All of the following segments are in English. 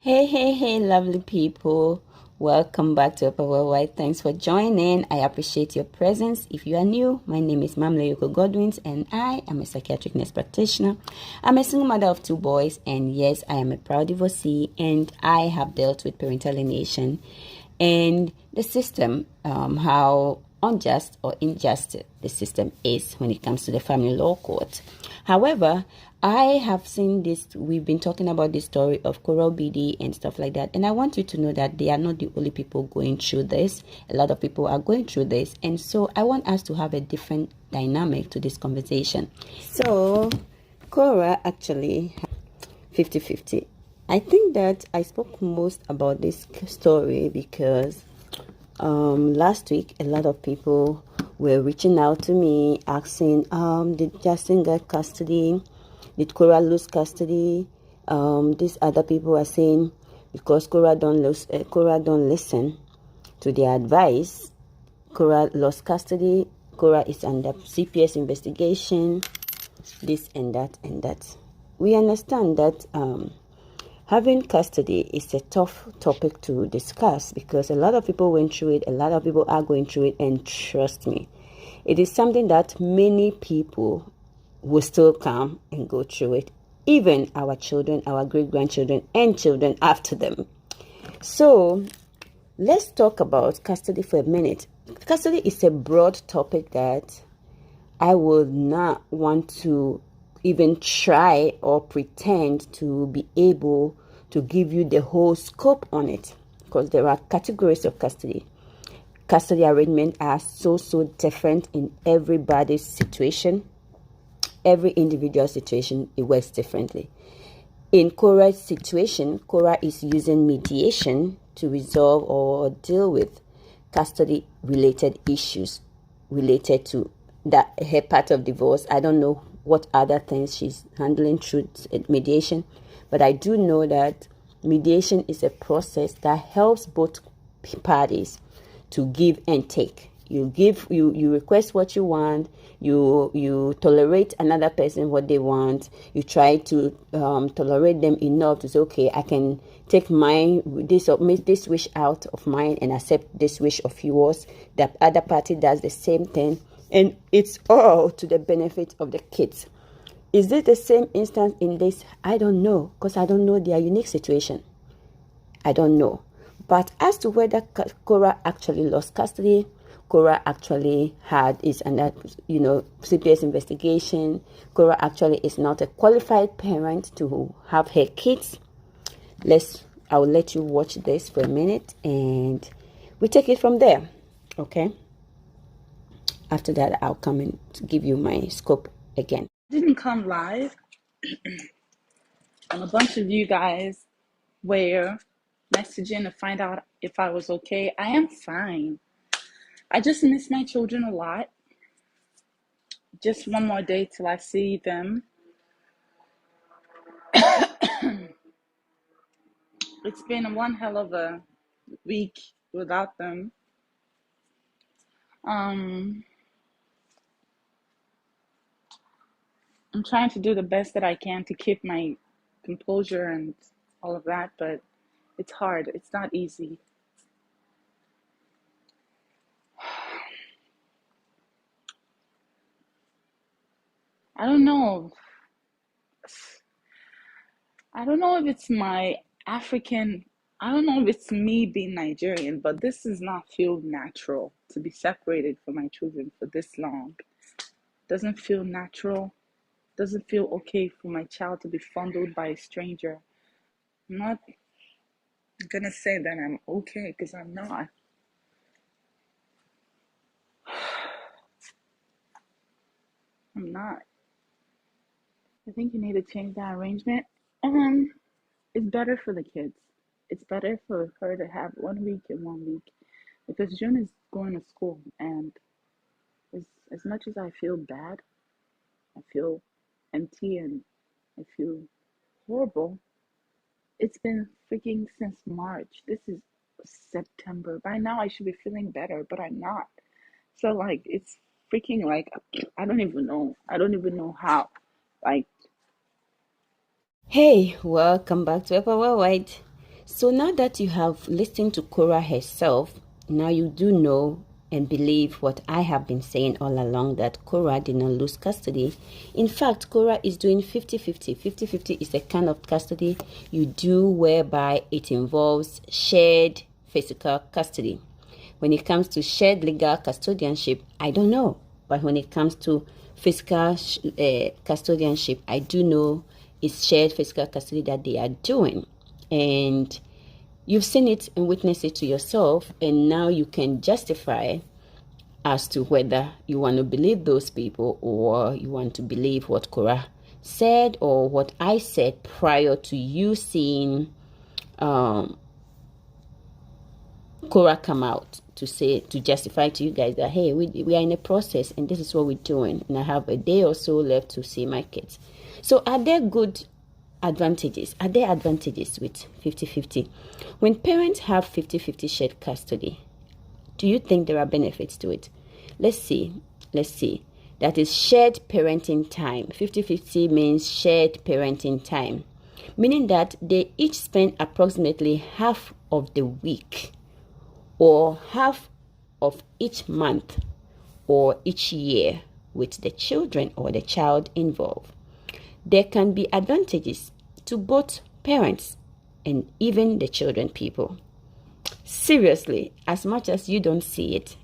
Hey, lovely people. Welcome back to Eppa Worldwide. Thanks for joining. I appreciate your presence. If you are new, my name is Mamle Yoko Godwins and I am a psychiatric nurse practitioner. I'm a single mother of two boys, and yes, I am a proud divorcee, and I have dealt with parental alienation and the system, how unjust or unjust the system is when it comes to the family law court. However, I have seen this, we've been talking about this story of Korra BD and stuff like that, and I want you to know that they are not the only people going through this. A lot of people are going through this, and so I want us to have a different dynamic to this conversation. So Korra actually 50-50. I think that I spoke most about this story because last week a lot of people were reaching out to me asking, did Justin get custody? Did Korra lose custody? These other people are saying because Korra don't listen to their advice, Korra lost custody. Korra is under CPS investigation. This and that and that. We understand that having custody is a tough topic to discuss because a lot of people went through it, a lot of people are going through it, and trust me, it is something that many people will still come and go through it, even our children, our great-grandchildren, and children after them. So let's talk about custody for a minute. Custody is a broad topic that I would not want to even try or pretend to be able to give you the whole scope on it, because there are categories of custody. Custody arrangements are so different in everybody's situation. Every individual situation, it works differently. In Korra's situation, Korra is using mediation to resolve or deal with custody related issues related to that her part of divorce. I don't know what other things she's handling through mediation, but I do know that mediation is a process that helps both parties to give and take. You request what you want, you tolerate another person what they want, you try to tolerate them enough to say, okay, I can take mine, this or make this wish out of mine and accept this wish of yours. The other party does the same thing, and it's all to the benefit of the kids. Is it the same instance in this? I don't know, because I don't know their unique situation. I don't know. But as to whether Korra actually lost custody, Korra actually is under, CPS investigation. Korra actually is not a qualified parent to have her kids. I will let you watch this for a minute and we take it from there. Okay? After that, I'll come and give you my scope again. Didn't come live, and a bunch of you guys were messaging to find out if I was okay. I am fine. I just miss my children a lot. Just one more day till I see them. It's been one hell of a week without them. I'm trying to do the best that I can to keep my composure and all of that, but it's hard. It's not easy. I don't know. I don't know if it's my African, I don't know if it's me being Nigerian, but this does not feel natural to be separated from my children for this long. Doesn't feel natural. Doesn't feel okay for my child to be fondled by a stranger. I'm not gonna say that I'm okay because I'm not. I'm not. I think you need to change that arrangement. It's better for the kids. It's better for her to have 1 week and 1 week because June is going to school, and as much as I feel bad, I feel empty and I feel horrible. It's been freaking since March. This is September. By now I should be feeling better, but I'm not. So like it's freaking like I don't even know. I don't even know how. Like Hey, welcome back to Eppa Worldwide. So now that you have listened to Korra herself, now you do know and believe what I have been saying all along, that Korra did not lose custody. In fact, Korra is doing 50-50. 50-50 is the kind of custody you do whereby it involves shared physical custody. When it comes to shared legal custodianship, I don't know. But when it comes to physical custodianship, I do know it's shared physical custody that they are doing. And you've seen it and witnessed it to yourself, and now you can justify as to whether you want to believe those people or you want to believe what Korra said or what I said prior to you seeing Korra come out to justify to you guys that, hey, we are in a process and this is what we're doing, and I have a day or so left to see my kids. So are there good advantages? Are there advantages with 50-50? When parents have 50-50 shared custody, do you think there are benefits to it? Let's see. That is shared parenting time. 50-50 means shared parenting time, meaning that they each spend approximately half of the week or half of each month or each year with the children or the child involved. There can be advantages to both parents and even the children people. Seriously, as much as you don't see it,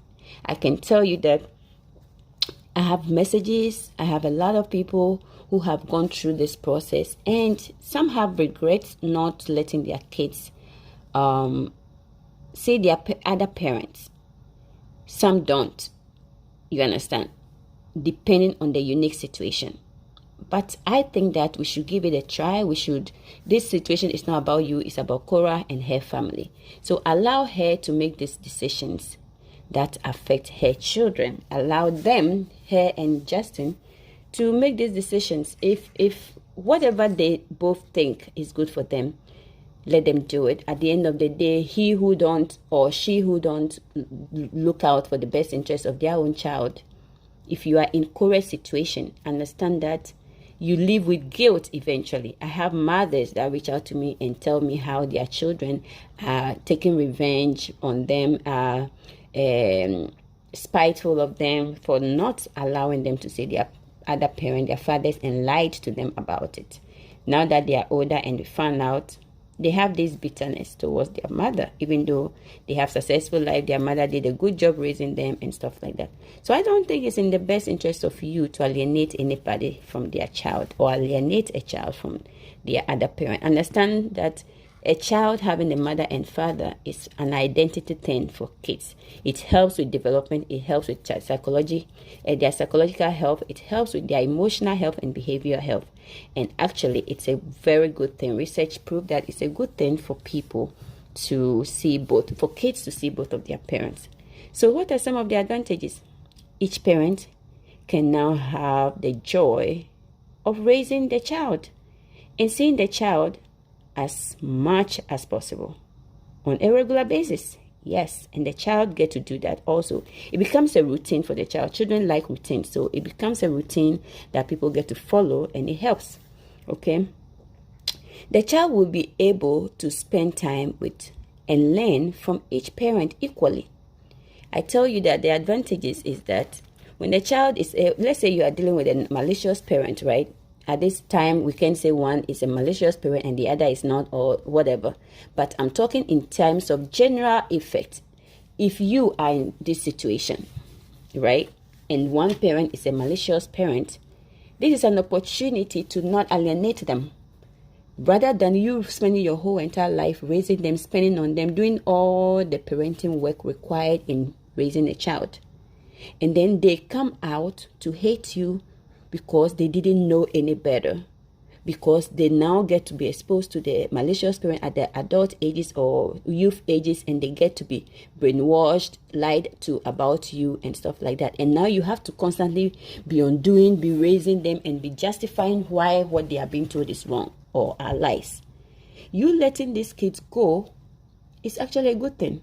I can tell you that I have messages, I have a lot of people who have gone through this process, and some have regrets not letting their kids see their other parents. Some don't, you understand, depending on the unique situation. But I think that we should give it a try. This situation is not about you, it's about Korra and her family. So allow her to make these decisions that affect her children. Allow them, her and Justin, to make these decisions. If whatever they both think is good for them, let them do it. At the end of the day, he who don't or she who don't look out for the best interest of their own child, if you are in Korra's situation, understand that you live with guilt eventually. I have mothers that reach out to me and tell me how their children are taking revenge on them, are spiteful of them for not allowing them to see their other parent, their fathers, and lied to them about it. Now that they are older and they found out, they have this bitterness towards their mother, even though they have successful life, their mother did a good job raising them and stuff like that. So I don't think it's in the best interest of you to alienate anybody from their child or alienate a child from their other parent. Understand that a child having a mother and father is an identity thing for kids. It helps with development. It helps with psychology, their psychological health. It helps with their emotional health and behavioral health. And actually, it's a very good thing. Research proved that it's a good thing for people to see both, for kids to see both of their parents. So what are some of the advantages? Each parent can now have the joy of raising the child and seeing the child as much as possible on a regular basis. Yes, and the child get to do that also. It becomes a routine for the child. Children like routine, so it becomes a routine that people get to follow, and it helps. Okay, the child will be able to spend time with and learn from each parent equally. I tell you that the advantages is that when the child is, let's say you are dealing with a malicious parent, right? At this time, we can say one is a malicious parent and the other is not, or whatever. But I'm talking in terms of general effect. If you are in this situation, right, and one parent is a malicious parent, this is an opportunity to not alienate them. Rather than you spending your whole entire life raising them, spending on them, doing all the parenting work required in raising a child. And then they come out to hate you because they didn't know any better, because they now get to be exposed to the malicious parent at the adult ages or youth ages, and they get to be brainwashed, lied to about you and stuff like that. And now you have to constantly be undoing, be raising them, and be justifying why what they are being told is wrong or are lies. You letting these kids go is actually a good thing,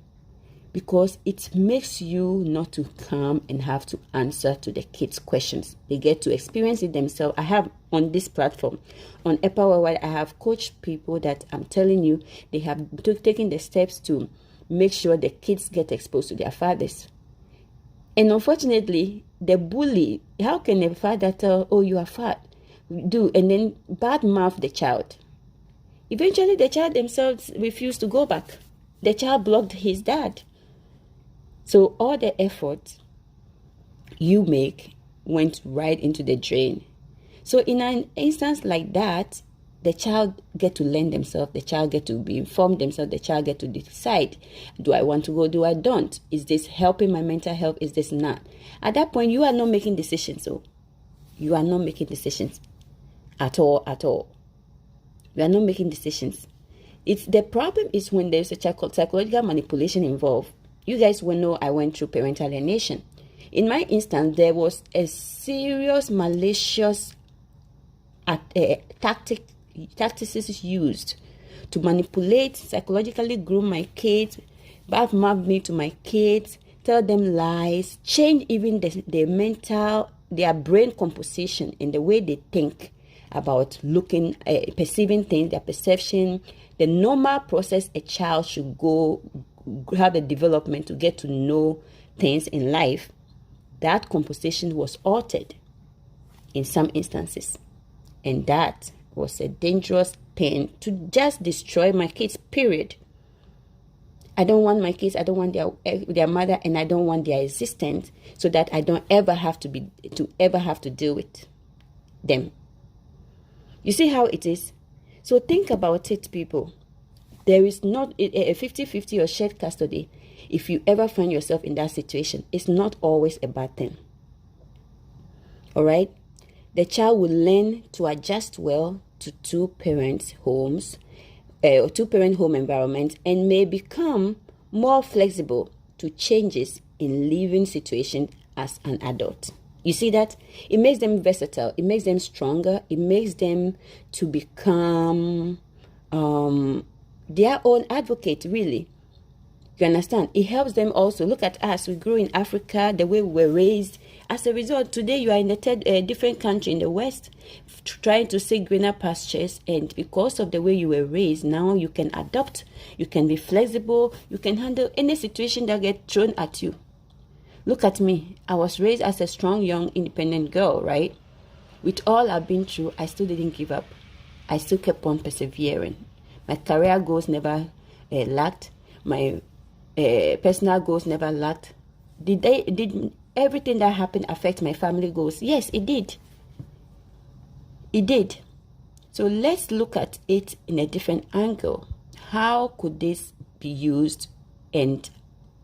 because it makes you not to come and have to answer to the kids' questions. They get to experience it themselves. I have on this platform, on Eppa Worldwide, I have coached people that I'm telling you, they have taken the steps to make sure the kids get exposed to their fathers. And unfortunately, the bully, how can a father tell, oh, you are fat, do, and then badmouth the child? Eventually, the child themselves refused to go back. The child blocked his dad. So all the effort you make went right into the drain. So in an instance like that, the child get to learn themselves, the child get to be informed themselves, the child get to decide, do I want to go, do I don't? Is this helping my mental health? Is this not? At that point, you are not making decisions. So you are not making decisions at all. You are not making decisions. It's the problem is when there's a psychological manipulation involved. You guys will know I went through parental alienation. In my instance, there was a serious malicious tactics used to manipulate, psychologically groom my kids, badmouth me to my kids, tell them lies, change even their brain composition and the way they think about looking, perceiving things, their perception, the normal process a child should go have a development to get to know things in life. That composition was altered in some instances, and that was a dangerous thing to just destroy my kids, period. I don't want my kids, I don't want their mother, and I don't want their existence, so that I don't ever have to deal with them. You see how it is? So think about it, people. There is not a 50-50 or shared custody. If you ever find yourself in that situation, it's not always a bad thing. All right? The child will learn to adjust well to two-parent homes, or two-parent home environment, and may become more flexible to changes in living situation as an adult. You see that? It makes them versatile. It makes them stronger. It makes them to become their own advocate, really. You understand? It helps them also. Look at us. We grew in Africa, the way we were raised. As a result, today you are in a different country in the West, trying to seek greener pastures. And because of the way you were raised, now you can adapt. You can be flexible. You can handle any situation that gets thrown at you. Look at me. I was raised as a strong, young, independent girl, right? With all I've been through, I still didn't give up. I still kept on persevering. My career goals never lacked. My personal goals never lacked. Did everything that happened affect my family goals? Yes, it did. It did. So let's look at it in a different angle. How could this be used and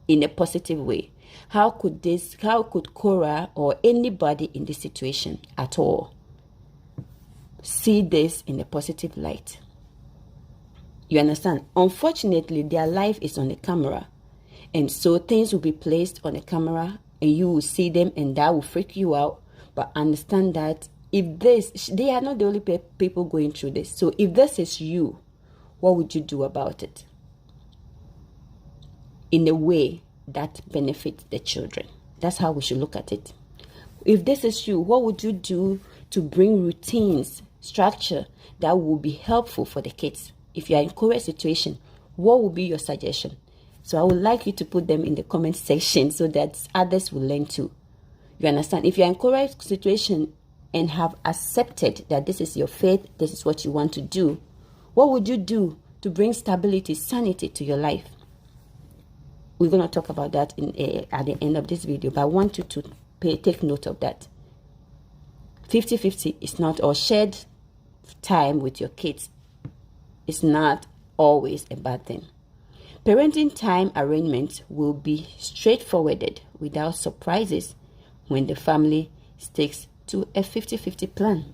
in a positive way? How could Korra or anybody in this situation at all see this in a positive light? You understand? Unfortunately, their life is on the camera. And so things will be placed on the camera and you will see them and that will freak you out. But understand that they are not the only people going through this. So if this is you, what would you do about it? In a way that benefits the children. That's how we should look at it. If this is you, what would you do to bring routines, structure that will be helpful for the kids? If you are in Korra's situation, what would be your suggestion? So I would like you to put them in the comment section so that others will learn too. You understand? If you are in Korra's situation and have accepted that this is your faith, this is what you want to do, what would you do to bring stability, sanity to your life? We're going to talk about that at the end of this video, but I want you to take note of that. 50-50 is not, or shared time with your kids is not always a bad thing. Parenting time arrangements will be straightforward without surprises when the family sticks to a 50-50 plan.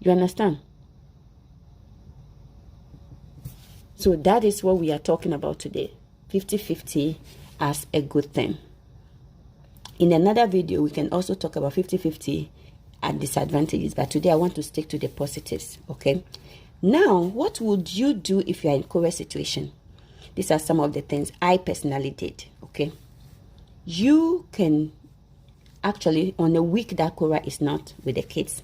You understand? So that is what we are talking about today. 50-50 as a good thing. In another video, we can also talk about 50-50 and disadvantages, but today I want to stick to the positives, okay? Now, what would you do if you are in Korra's situation? These are some of the things I personally did. Okay, you can actually, on a week that Korra is not with the kids,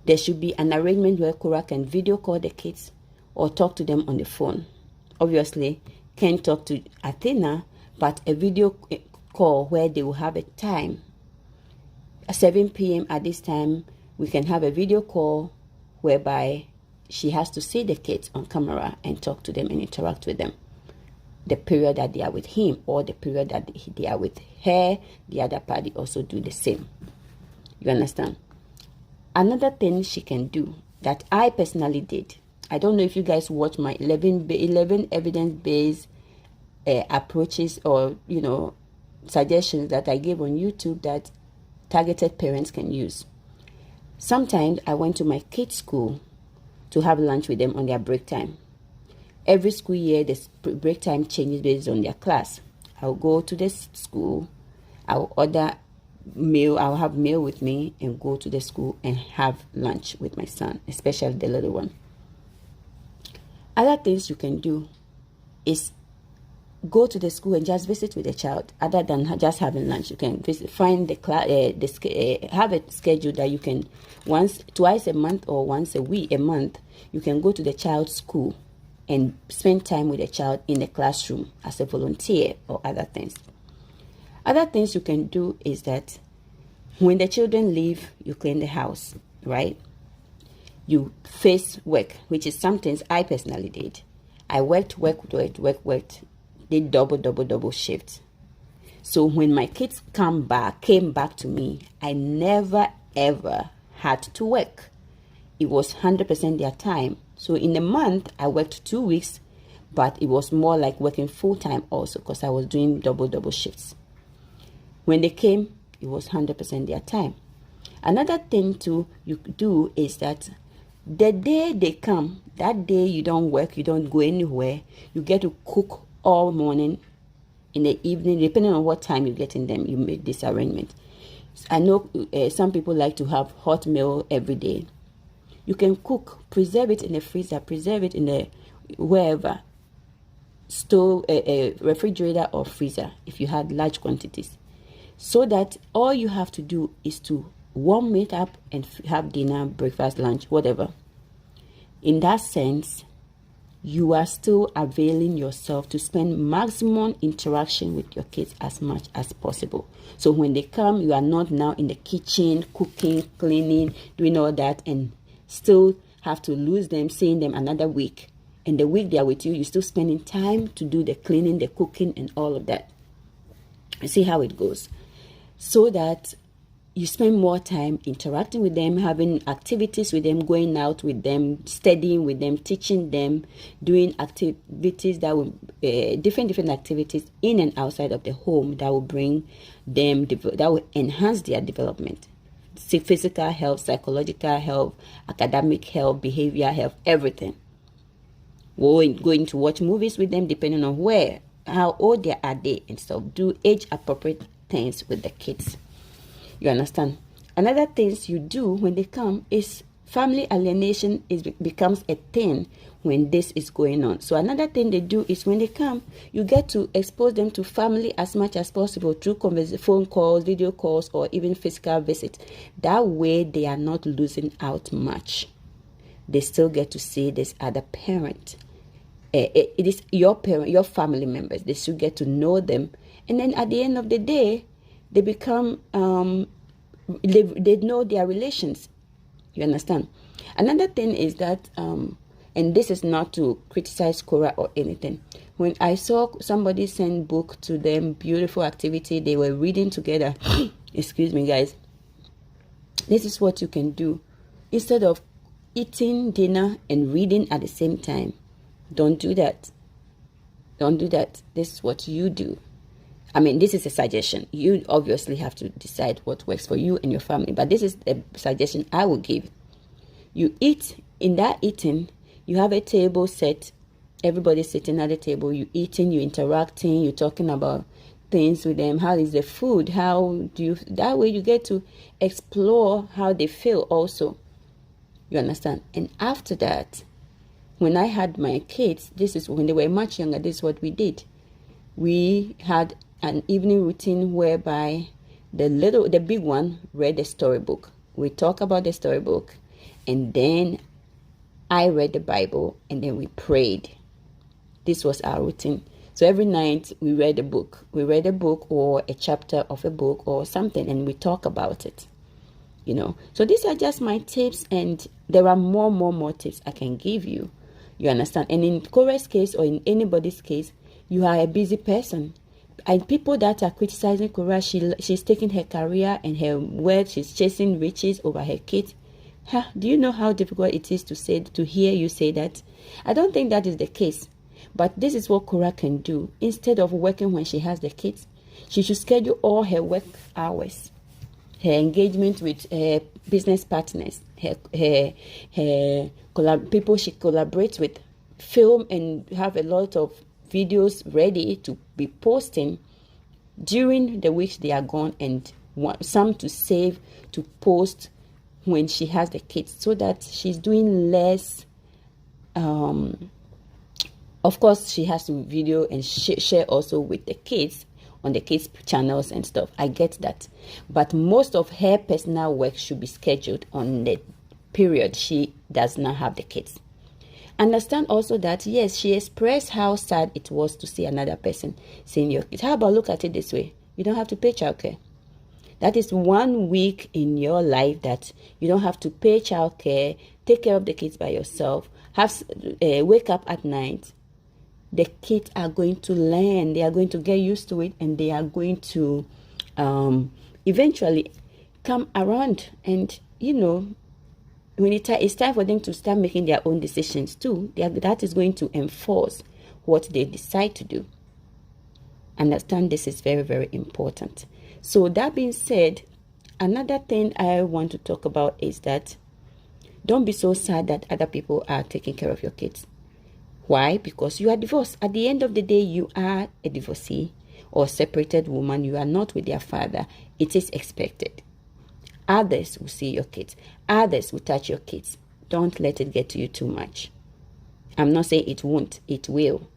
there should be an arrangement where Korra can video call the kids or talk to them on the phone. Obviously, can't talk to Athena, but a video call where they will have a time. At 7 p.m. at this time, we can have a video call whereby she has to see the kids on camera and talk to them and interact with them. The period that they are with him or the period that they are with her, the other party also do the same. You understand? Another thing she can do that I personally did, I don't know if you guys watch my 11 evidence-based approaches or, suggestions that I gave on YouTube that targeted parents can use. Sometimes I went to my kids' school to have lunch with them on their break time. Every school year, the break time changes based on their class. I'll go to this school, I'll order meal, I'll have meal with me and go to the school and have lunch with my son, especially the little one. Other things you can do is go to the school and just visit with the child. Other than just having lunch, you can find the class, have a schedule that you can twice a month or once a month. You can go to the child's school and spend time with the child in the classroom as a volunteer or other things. Other things you can do is that when the children leave, you clean the house, right? You face work, which is something I personally did. I worked, did double shift. So when my kids came back to me, I never ever had to work. It was 100% their time. So in a month, I worked 2 weeks, but it was more like working full time also because I was doing double shifts. When they came, it was 100% their time. Another thing you do is that the day they come, that day you don't work, you don't go anywhere, you get to cook all morning. In the evening, depending on what time you get in them, you make this arrangement. I know some people like to have hot meal every day. You can cook, preserve it in the freezer, preserve it in the wherever, stove, refrigerator or freezer if you had large quantities. So that all you have to do is to warm it up and have dinner, breakfast, lunch, whatever. In that sense, you are still availing yourself to spend maximum interaction with your kids as much as possible. So when they come, you are not now in the kitchen, cooking, cleaning, doing all that, and still have to lose them, seeing them another week. And the week they are with you, you're still spending time to do the cleaning, the cooking, and all of that. You see how it goes. So that you spend more time interacting with them, having activities with them, going out with them, studying with them, teaching them, doing activities that will, different activities in and outside of the home that will bring them, that will enhance their development. Physical health, psychological health, academic health, behavior health, everything. Going to watch movies with them, depending on how old are they and stuff. Do age appropriate things with the kids. You understand? Another things you do when they come is family alienation becomes a thing when this is going on. So another thing they do is when they come, you get to expose them to family as much as possible through phone calls, video calls, or even physical visits. That way they are not losing out much. They still get to see this other parent. It is your parent, your family members. They still get to know them. And then at the end of the day, they become, they know their relations. You understand? Another thing is that, and this is not to criticize Korra or anything. When I saw somebody send book to them, beautiful activity, they were reading together. Excuse me, guys. This is what you can do. Instead of eating dinner and reading at the same time, don't do that. Don't do that. This is what you do. I mean, this is a suggestion. You obviously have to decide what works for you and your family. But this is a suggestion I will give. You eat. In that eating, you have a table set. Everybody's sitting at the table. You eating, you interacting, you talking about things with them. How is the food? How do you... That way you get to explore how they feel also. You understand? And after that, When I had my kids, this is when they were much younger, this is what we did. We had an evening routine whereby the big one read the storybook. We talk about the storybook, and then I read the Bible, and then we prayed. This was our routine. So every night we read a book. We read a book or a chapter of a book or something, and we talk about it. So these are just my tips, and there are more tips I can give you. You understand? And in Korra's case, or in anybody's case, you are a busy person. And people that are criticizing Korra, she's taking her career and her wealth, she's chasing riches over her kids. Do you know how difficult it is to hear you say that? I don't think that is the case. But this is what Korra can do. Instead of working when she has the kids, she should schedule all her work hours, her engagement with her business partners, her people she collaborates with, film and have a lot of videos ready to be posting during the weeks they are gone, and some to save to post when she has the kids, so that she's doing less. Of course, she has to video and share also with the kids on the kids' channels and stuff. I get that. But most of her personal work should be scheduled on the period she does not have the kids. Understand also that, yes, she expressed how sad it was to see another person seeing your kids. How about look at it this way? You don't have to pay childcare. That is 1 week in your life that you don't have to pay childcare, take care of the kids by yourself, wake up at night. The kids are going to learn, they are going to get used to it, and they are going to eventually come around. And, when it's time for them to start making their own decisions too, that is going to enforce what they decide to do. Understand, this is very, very important. So that being said, another thing I want to talk about is that don't be so sad that other people are taking care of your kids. Why? Because you are divorced. At the end of the day, you are a divorcee or separated woman. You are not with their father. It is expected. Others will see your kids. Others will touch your kids. Don't let it get to you too much. I'm not saying it won't. It will.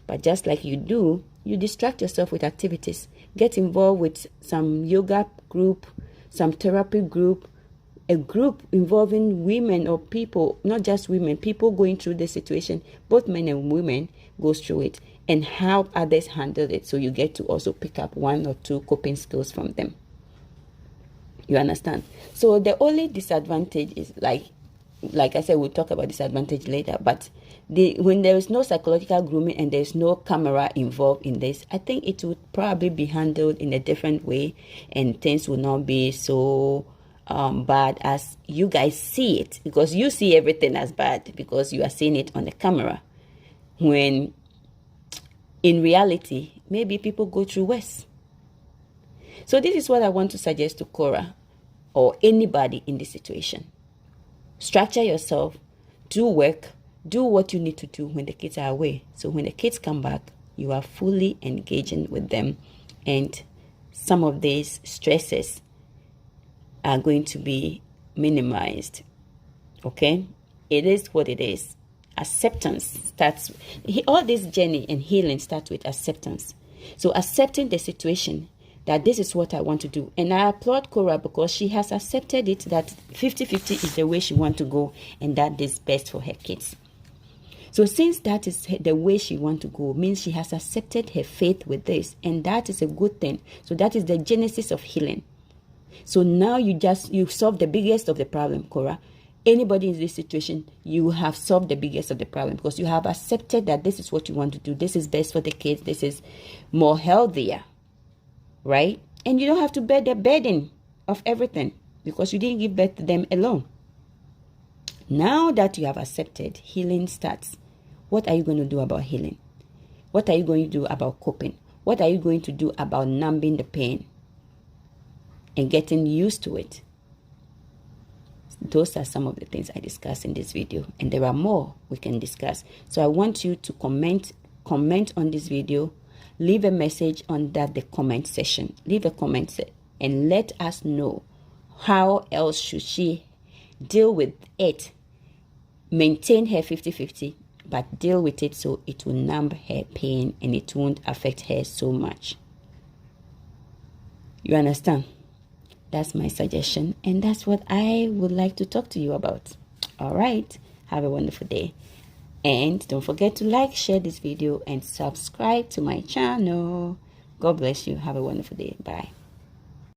But just like you do, you distract yourself with activities. Get involved with some yoga group, some therapy group, a group involving women or people, not just women, people going through the situation, both men and women goes through it, and how others handle it. So you get to also pick up 1 or 2 coping skills from them. You understand? So the only disadvantage is like I said, we'll talk about disadvantage later, but when there is no psychological grooming and there's no camera involved in this, I think it would probably be handled in a different way, and things will not be so bad as you guys see it, because you see everything as bad because you are seeing it on the camera, when in reality maybe people go through worse. So this is what I want to suggest to Korra or anybody in this situation. Structure yourself, do work, do what you need to do when the kids are away, so when the kids come back you are fully engaging with them, and some of these stresses are going to be minimized. Okay? It is what it is. Acceptance starts, all this journey and healing starts with acceptance. So accepting the situation, that this is what I want to do. And I applaud Korra because she has accepted it, that 50-50 is the way she wants to go, and that is best for her kids. So since that is the way she wants to go, means she has accepted her faith with this, and that is a good thing. So that is the genesis of healing. So now you solved the biggest of the problem, Korra. Anybody in this situation, you have solved the biggest of the problem, because you have accepted that this is what you want to do. This is best for the kids. This is more healthier, right? And you don't have to bear the burden of everything, because you didn't give birth to them alone. Now that you have accepted, healing starts. What are you going to do about healing? What are you going to do about coping? What are you going to do about numbing the pain and getting used to it? Those are some of the things I discussed in this video, and there are more we can discuss. So I want you to comment on this video, leave a message on the comment section. Leave a comment and let us know how else should she deal with it, maintain her 50-50, but deal with it so it will numb her pain and it won't affect her so much. You understand? That's my suggestion, and that's what I would like to talk to you about. All right, have a wonderful day, and don't forget to like, share this video, and subscribe to my channel. God bless you. Have a wonderful day. Bye.